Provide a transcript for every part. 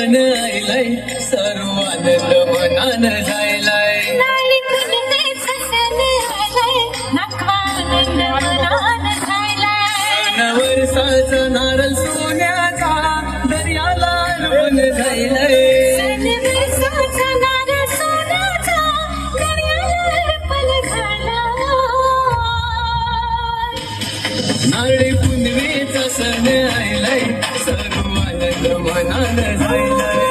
सण आयलाय सर्व आनंद मनान जायलाय वर्षाचा नारळ सोन्याचा दर्याला लुटून जायलाय नारळी पुनवेचा सण आयलाय सर्व आनंद मनान जायलाय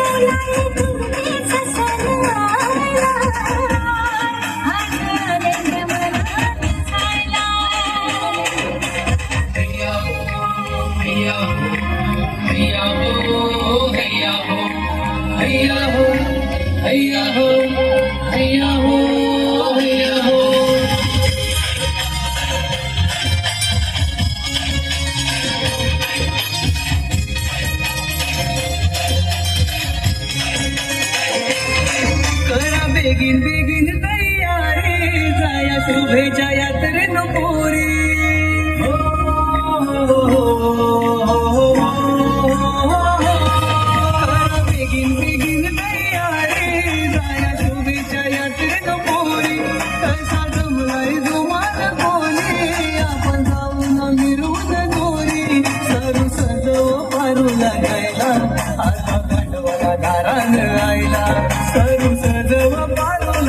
हैया हो हैया हो हैया हो करा बेगीन बेगीन तयारी जाया शुभेच्या यात्रेनो पोरी बेगीन बेगीन तयारी जाया शुभेच्या यात्रेनो पोरी कसा जमलाय जुमान कोणी आपण जाऊन मिरवून दोरी सरू सजव पारू लागायला आता गांडवाला दारान आयला सरू सजव पारू